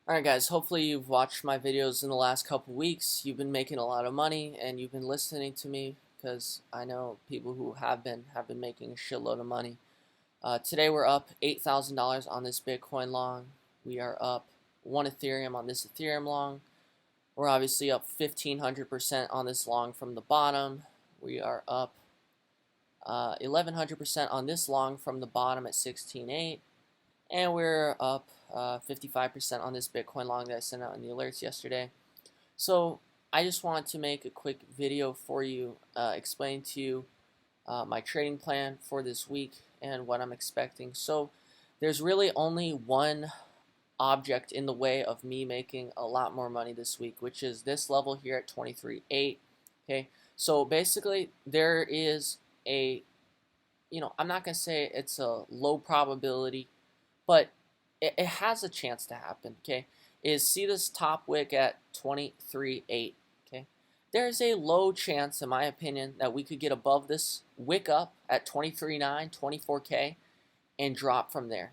Alright guys, hopefully you've watched my videos in the last couple weeks. You've been making a lot of money and you've been listening to me because I know people who have been making a shitload of money. Today we're up $8,000 on this Bitcoin long. We are up 1 Ethereum on this Ethereum long. We're obviously up 1,500% on this long from the bottom. We are up 1,100% on this long from the bottom at 16.8. And we're up 55% on this Bitcoin long that I sent out in the alerts yesterday. So I just wanted to make a quick video for you, explain to you my trading plan for this week and what I'm expecting. So there's really only one object in the way of me making a lot more money this week, which is this level here at 23.8. Okay, so basically there is a, I'm not going to say it's a low probability, but it has a chance to happen, okay, is see this top wick at 23.8, okay? There's a low chance, in my opinion, that we could get above this wick up at 23.9, 24K, and drop from there,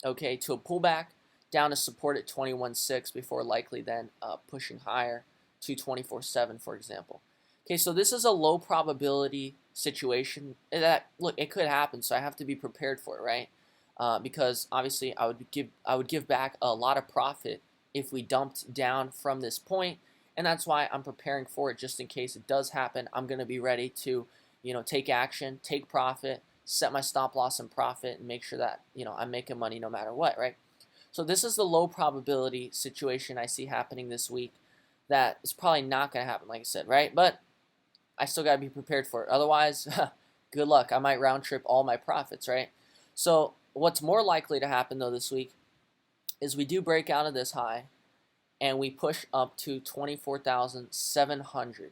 okay, to a pullback down to support at 21.6 before likely then pushing higher to 24.7, for example. Okay, so this is a low probability situation that, look, it could happen, so I have to be prepared for it, right? Because obviously I would give back a lot of profit if we dumped down from this point, and that's why I'm preparing for it just in case it does happen. I'm going to be ready to, take action, take profit, set my stop loss and profit, and make sure that I'm making money no matter what, right? So this is the low probability situation I see happening this week. That is probably not going to happen, like I said, right? But I still got to be prepared for it. Otherwise, good luck. I might round trip all my profits, right? So what's more likely to happen though this week is we do break out of this high and we push up to 24,700.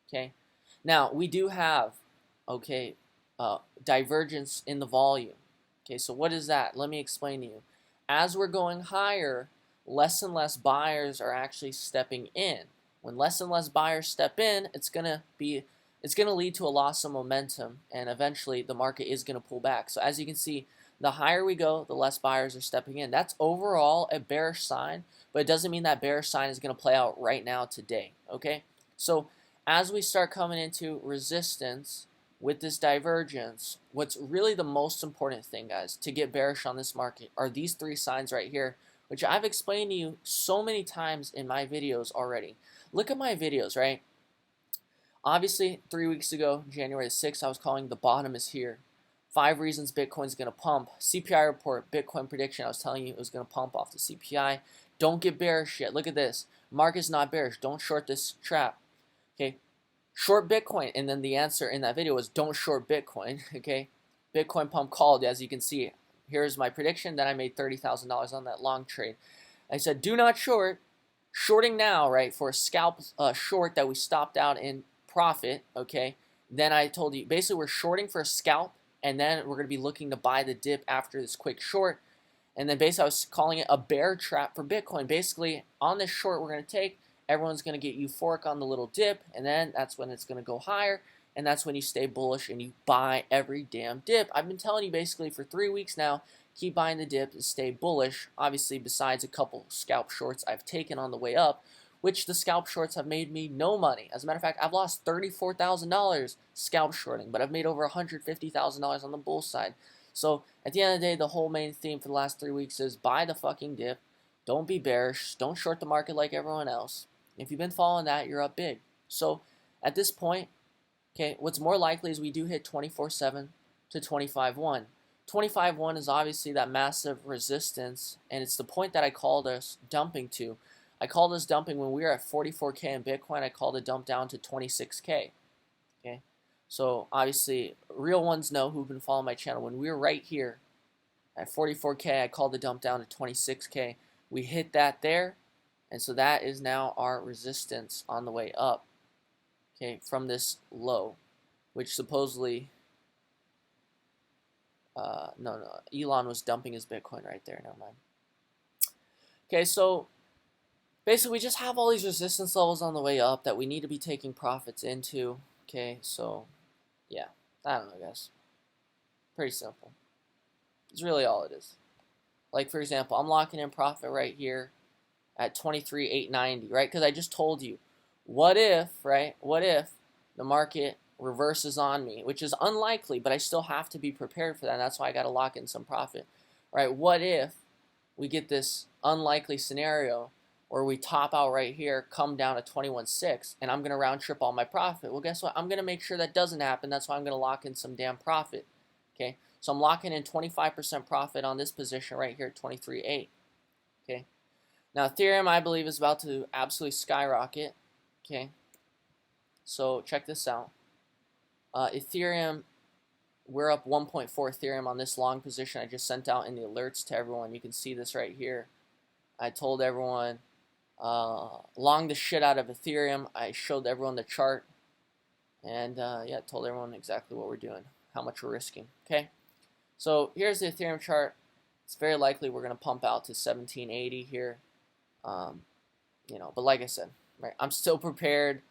Okay. Now we do have divergence in the volume. Okay, so what is that? Let me explain to you. As we're going higher, less and less buyers are actually stepping in. When less and less buyers step in, it's gonna lead to a loss of momentum, and eventually the market is gonna pull back. So as you can see, the higher we go, the less buyers are stepping in. That's overall a bearish sign, but it doesn't mean that bearish sign is going to play out right now today, okay? So as we start coming into resistance with this divergence, what's really the most important thing, guys, to get bearish on this market are these three signs right here, which I've explained to you so many times in my videos already. Look at my videos, right? Obviously, 3 weeks ago, January 6th, I was calling the bottom is here. 5 reasons Bitcoin's going to pump. CPI report, Bitcoin prediction. I was telling you it was going to pump off the CPI. Don't get bearish yet. Look at this. Market's not bearish. Don't short this trap. Okay. Short Bitcoin. And then the answer in that video was don't short Bitcoin. Okay. Bitcoin pump called, as you can see. Here's my prediction. Then I made $30,000 on that long trade. I said do not short. Shorting now, right, for a scalp short that we stopped out in profit, okay? Then I told you, basically we're shorting for a scalp, and then we're going to be looking to buy the dip after this quick short. And then basically I was calling it a bear trap for Bitcoin. Basically, on this short we're going to take, everyone's going to get euphoric on the little dip, and then that's when it's going to go higher, and that's when you stay bullish and you buy every damn dip. I've been telling you basically for 3 weeks now, keep buying the dip and stay bullish. Obviously, besides a couple scalp shorts I've taken on the way up, which the scalp shorts have made me no money. As a matter of fact, I've lost $34,000 scalp shorting, but I've made over $150,000 on the bull side. So at the end of the day, the whole main theme for the last 3 weeks is buy the fucking dip. Don't be bearish. Don't short the market like everyone else. If you've been following that, you're up big. So at this point, okay, what's more likely is we do hit 24.7 to 25.1. 25.1 is obviously that massive resistance, and it's the point that I called us dumping to. I called us dumping when we were at 44K in Bitcoin. I called a dump down to 26K. Okay, so obviously, real ones know who've been following my channel. When we were right here at 44K, I called the dump down to 26K. We hit that there, and so that is now our resistance on the way up. Okay, from this low, which supposedly no, Elon was dumping his Bitcoin right there. Never mind. Okay, so basically we just have all these resistance levels on the way up that we need to be taking profits into. Okay, so yeah, I don't know, guys. Pretty simple. It's really all it is. Like, for example, I'm locking in profit right here at 23,890, right? Because I just told you, what if, right? What if the market reverses on me, which is unlikely, but I still have to be prepared for that. And that's why I got to lock in some profit, right? What if we get this unlikely scenario where we top out right here, come down to 21.6, and I'm going to round trip all my profit? Well, guess what? I'm going to make sure that doesn't happen. That's why I'm going to lock in some damn profit. Okay, so I'm locking in 25% profit on this position right here, 23.8. Okay, now Ethereum, I believe, is about to absolutely skyrocket. Okay, so check this out. Ethereum, we're up 1.4 Ethereum on this long position. I just sent out in the alerts to everyone. You can see this right here. I told everyone long the shit out of Ethereum. I showed everyone the chart, and yeah, told everyone exactly what we're doing, how much we're risking. Okay, so here's the Ethereum chart. It's very likely we're going to pump out to 1780 here. But like I said, right, I'm still prepared.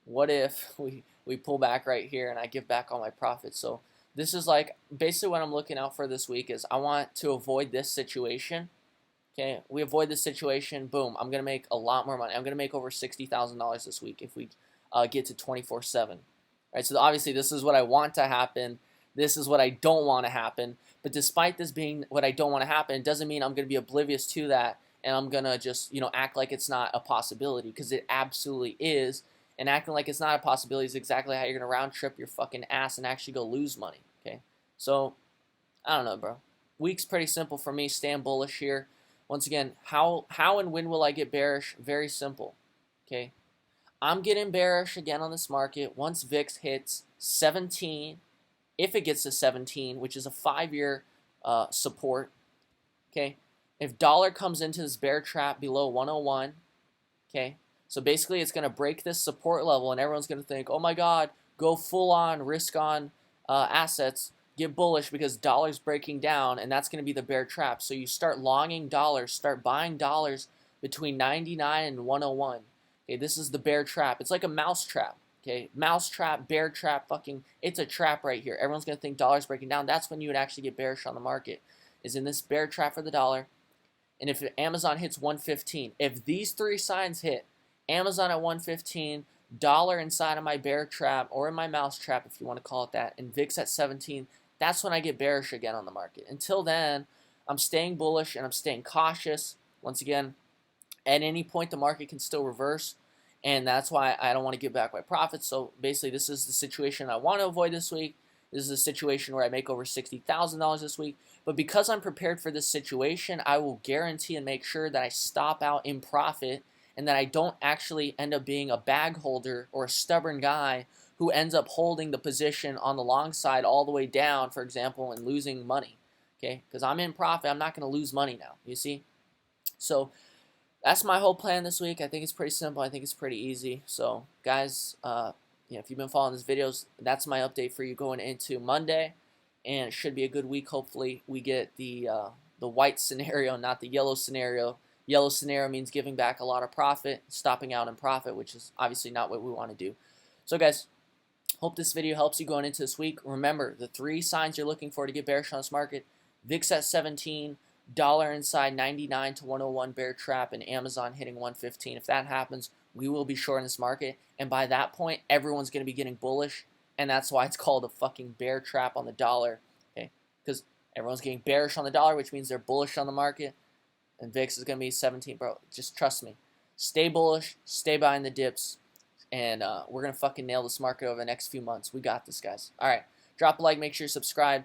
What if we pull back right here and I give back all my profits? So this is like basically what I'm looking out for this week is I want to avoid this situation. Okay, we avoid this situation. Boom, I'm gonna make a lot more money. I'm gonna make over $60,000 this week if we get to 24/7. Right. So obviously this is what I want to happen. This is what I don't want to happen. But despite this being what I don't want to happen, it doesn't mean I'm gonna be oblivious to that and I'm gonna just act like it's not a possibility, because it absolutely is. And acting like it's not a possibility is exactly how you're gonna round trip your fucking ass and actually go lose money. Okay, so I don't know, bro. Week's pretty simple for me. Staying bullish here. Once again, how and when will I get bearish? Very simple. Okay, I'm getting bearish again on this market once VIX hits 17. If it gets to 17, which is a 5-year support. Okay, if dollar comes into this bear trap below 101. Okay. So basically, it's going to break this support level, and everyone's going to think, oh my God, go full on, risk on assets, get bullish because dollar's breaking down, and that's going to be the bear trap. So you start longing dollars, start buying dollars between 99 and 101. Okay, this is the bear trap. It's like a mouse trap. Okay, mouse trap, bear trap, it's a trap right here. Everyone's going to think dollar's breaking down. That's when you would actually get bearish on the market, is in this bear trap for the dollar. And if Amazon hits 115, if these three signs hit, Amazon at 115, dollar inside of my bear trap, or in my mouse trap if you want to call it that, and VIX at 17, that's when I get bearish again on the market. Until then, I'm staying bullish and I'm staying cautious. Once again, at any point the market can still reverse, and that's why I don't want to give back my profits. So basically, this is the situation I want to avoid this week. This is a situation where I make over $60,000 this week. But because I'm prepared for this situation, I will guarantee and make sure that I stop out in profit, and that I don't actually end up being a bag holder or a stubborn guy who ends up holding the position on the long side all the way down, for example, and losing money. Okay, because I'm in profit, I'm not going to lose money now, you see? So that's my whole plan this week. I think it's pretty simple. I think it's pretty easy. So guys, if you've been following these videos, that's my update for you going into Monday, and it should be a good week. Hopefully we get the white scenario, not the yellow scenario. Yellow scenario means giving back a lot of profit, stopping out in profit, which is obviously not what we want to do. So guys, hope this video helps you going into this week. Remember, the 3 signs you're looking for to get bearish on this market: VIX at 17, dollar inside 99 to 101 bear trap, and Amazon hitting 115. If that happens, we will be short in this market, and by that point, everyone's going to be getting bullish, and that's why it's called a fucking bear trap on the dollar, okay? Because everyone's getting bearish on the dollar, which means they're bullish on the market. And VIX is going to be 17, bro. Just trust me. Stay bullish. Stay buying the dips. And we're going to fucking nail this market over the next few months. We got this, guys. All right. Drop a like. Make sure you're subscribed.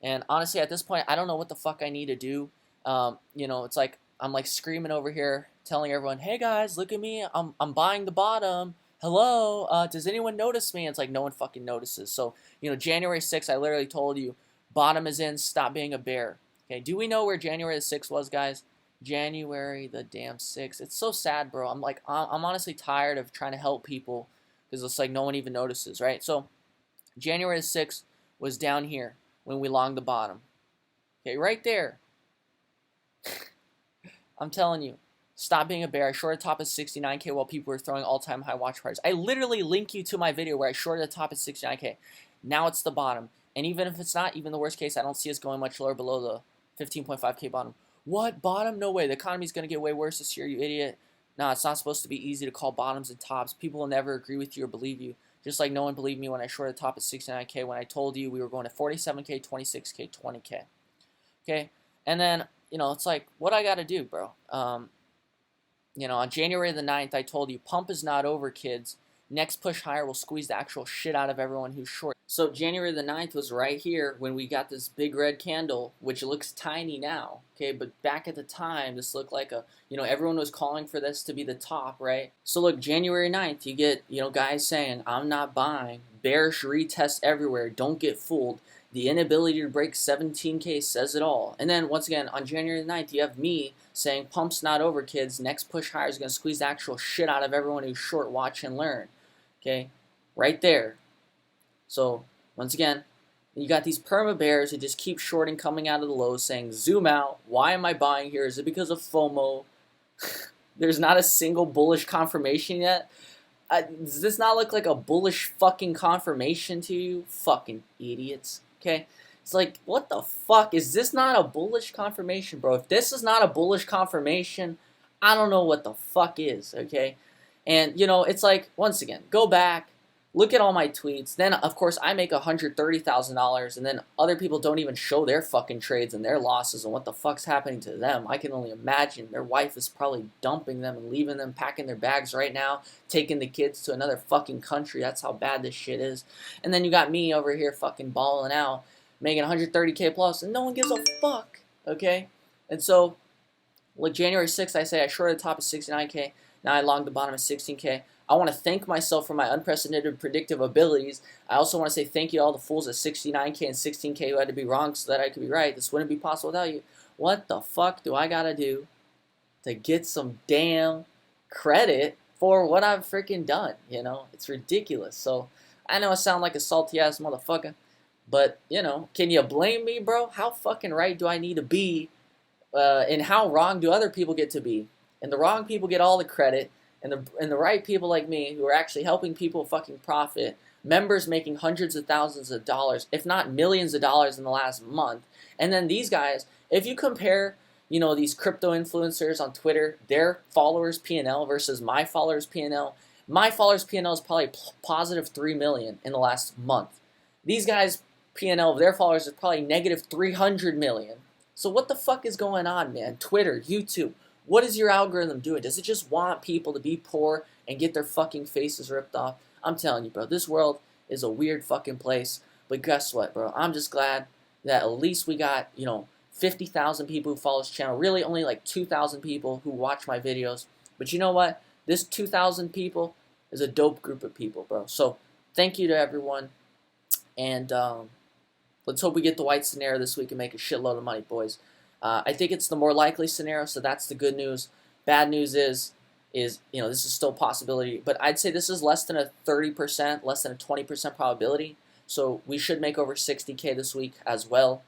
And honestly, at this point, I don't know what the fuck I need to do. It's like I'm like screaming over here, telling everyone, hey, guys, look at me. I'm buying the bottom. Hello. Does anyone notice me? And it's like no one fucking notices. So, January 6th, I literally told you, bottom is in. Stop being a bear. Okay. Do we know where January the 6th was, guys? January the damn 6th. It's so sad, bro. I'm honestly tired of trying to help people because it's like no one even notices, right? So January the 6th was down here when we longed the bottom. Okay, right there. I'm telling you, stop being a bear. I shorted top at 69K while people were throwing all-time high watch prices. I literally link you to my video where I shorted the top at 69K. Now it's the bottom. And even if it's not, even the worst case, I don't see us going much lower below the 15.5K bottom. What? Bottom? No way. The economy's going to get way worse this year, you idiot. Nah, it's not supposed to be easy to call bottoms and tops. People will never agree with you or believe you. Just like no one believed me when I shorted the top at 69K when I told you we were going to 47K, 26K, 20K. Okay? And then, it's like, what I got to do, bro? On January the 9th, I told you, pump is not over, kids. Next push higher will squeeze the actual shit out of everyone who's short. So January the 9th was right here when we got this big red candle, which looks tiny now, okay? But back at the time, this looked like everyone was calling for this to be the top, right? So look, January 9th, you get, guys saying, I'm not buying. Bearish retest everywhere. Don't get fooled. The inability to break 17K says it all. And then, once again, on January 9th, you have me saying, pump's not over, kids. Next push higher is going to squeeze the actual shit out of everyone who's short, watch, and learn. Okay? Right there. So, once again, you got these perma bears who just keep shorting coming out of the lows saying, zoom out. Why am I buying here? Is it because of FOMO? There's not a single bullish confirmation yet. Does this not look like a bullish fucking confirmation to you? Fucking idiots. Okay? It's like, what the fuck? Is this not a bullish confirmation, bro? If this is not a bullish confirmation, I don't know what the fuck is, okay? And, it's like, once again, go back, look at all my tweets. Then, of course, I make $130,000, and then other people don't even show their fucking trades and their losses and what the fuck's happening to them. I can only imagine. Their wife is probably dumping them and leaving them, packing their bags right now, taking the kids to another fucking country. That's how bad this shit is. And then you got me over here fucking balling out, making 130K plus, and no one gives a fuck, okay? And so, like January 6th, I say I shorted the top of 69K. Now I longed the bottom of 16K. I want to thank myself for my unprecedented predictive abilities. I also want to say thank you to all the fools at 69K and 16K who had to be wrong so that I could be right. This wouldn't be possible without you. What the fuck do I got to do to get some damn credit for what I've freaking done? It's ridiculous. So I know I sound like a salty ass motherfucker, but, can you blame me, bro? How fucking right do I need to be? And how wrong do other people get to be? And the wrong people get all the credit, and the right people like me who are actually helping people fucking profit, members making hundreds of thousands of dollars, if not millions of dollars in the last month. And then these guys, if you compare, these crypto influencers on Twitter, their followers P&L versus my followers P&L, my followers P&L is probably positive 3 million in the last month. These guys' P&L of their followers is probably negative 300 million. So what the fuck is going on, man? Twitter, YouTube, what is your algorithm doing? Does it just want people to be poor and get their fucking faces ripped off? I'm telling you, bro, this world is a weird fucking place. But guess what, bro? I'm just glad that at least we got, 50,000 people who follow this channel. Really only like 2,000 people who watch my videos. But you know what? This 2,000 people is a dope group of people, bro. So thank you to everyone. And let's hope we get the white scenario this week and make a shitload of money, boys. I think it's the more likely scenario, so that's the good news. Bad news is this is still a possibility, but I'd say this is less than a 30%, less than a 20% probability. So we should make over 60K this week as well.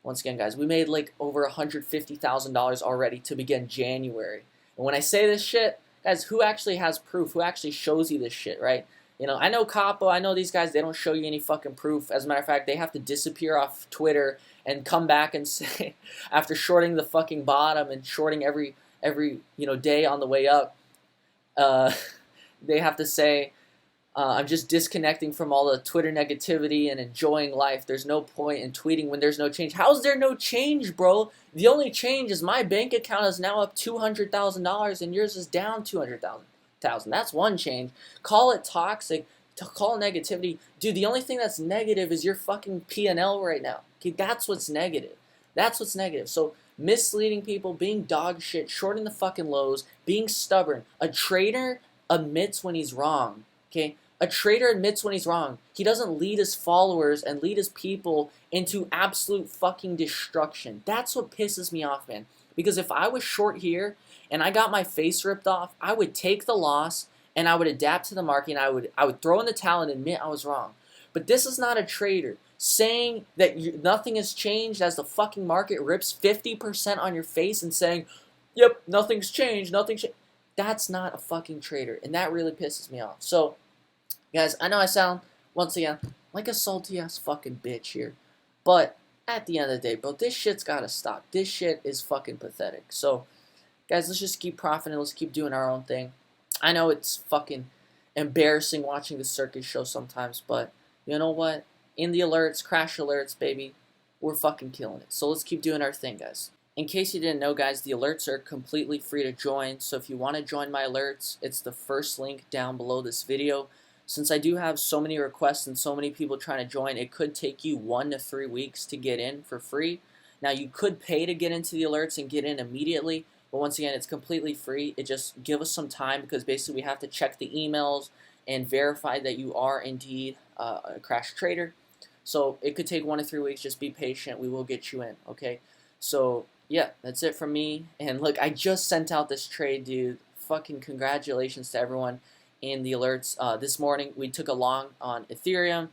Once again, guys, we made like over $150,000 already to begin January. And when I say this shit, guys, who actually has proof? Who actually shows you this shit, right? I know Capo, I know these guys, they don't show you any fucking proof. As a matter of fact, they have to disappear off Twitter and come back and say, after shorting the fucking bottom and shorting every day on the way up, they have to say, I'm just disconnecting from all the Twitter negativity and enjoying life. There's no point in tweeting when there's no change. How's there no change, bro? The only change is my bank account is now up $200,000 and yours is down $200,000. That's one change. Call it toxic. Call it negativity. Dude, the only thing that's negative is your fucking P&L right now. Okay, that's what's negative. That's what's negative. So misleading people, being dog shit, shorting the fucking lows, being stubborn. A trader admits when he's wrong. Okay? A trader admits when he's wrong. He doesn't lead his followers and lead his people into absolute fucking destruction. That's what pisses me off, man. Because if I was short here and I got my face ripped off, I would take the loss and I would adapt to the market and I would throw in the towel and admit I was wrong. But this is not a trader saying that nothing has changed as the fucking market rips 50% on your face and saying, yep, nothing's changed, nothing's changed. That's not a fucking trader, and that really pisses me off. So, guys, I know I sound, once again, like a salty-ass fucking bitch here, but at the end of the day, bro, this shit's gotta stop. This shit is fucking pathetic. So, guys, let's just keep profiting. Let's keep doing our own thing. I know it's fucking embarrassing watching the circus show sometimes, but you know what? In the alerts, crash alerts, baby, we're fucking killing it. So let's keep doing our thing, guys. In case you didn't know, guys, the alerts are completely free to join. So if you want to join my alerts, it's the first link down below this video. Since I do have so many requests and so many people trying to join, it could take you 1 to 3 weeks to get in for free. Now, you could pay to get into the alerts and get in immediately, but once again, it's completely free. It just give us some time because basically we have to check the emails and verify that you are indeed a crash trader. So it could take 1 to 3 weeks. Just be patient. We will get you in, okay? So yeah, that's it from me. And look, I just sent out this trade, dude. Fucking congratulations to everyone in the alerts. This morning we took a long on Ethereum,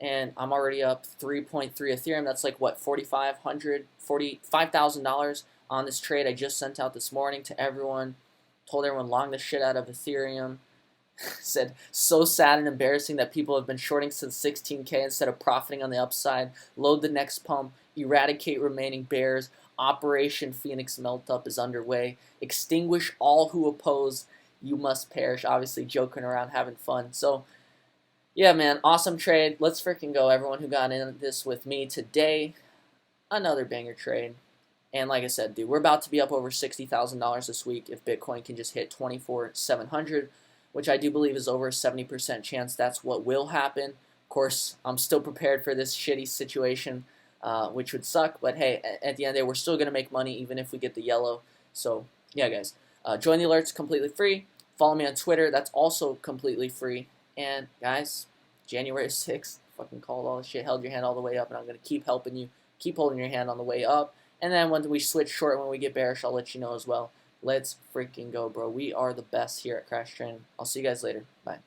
and I'm already up 3.3 Ethereum. That's like what, $45,000 on this trade I just sent out this morning to everyone. Told everyone long the shit out of Ethereum. Said so sad and embarrassing that people have been shorting since 16K instead of profiting on the upside. Load the next pump. Eradicate remaining bears. Operation Phoenix Melt Up is underway. Extinguish all who oppose. You must perish. Obviously joking around, having fun. So yeah, man, awesome trade. Let's freaking go. Everyone who got in this with me today, another banger trade. And like I said, dude, we're about to be up over $60,000 this week if Bitcoin can just hit 24,700, which I do believe is over a 70% chance that's what will happen. Of course, I'm still prepared for this shitty situation, which would suck. But hey, at the end of the day, we're still going to make money even if we get the yellow. So yeah, guys, join the alerts, completely free. Follow me on Twitter. That's also completely free. And guys, January 6th, fucking called all this shit, held your hand all the way up, and I'm going to keep helping you, keep holding your hand on the way up. And then when we switch short, when we get bearish, I'll let you know as well. Let's freaking go, bro. We are the best here at Crash Trading. I'll see you guys later. Bye.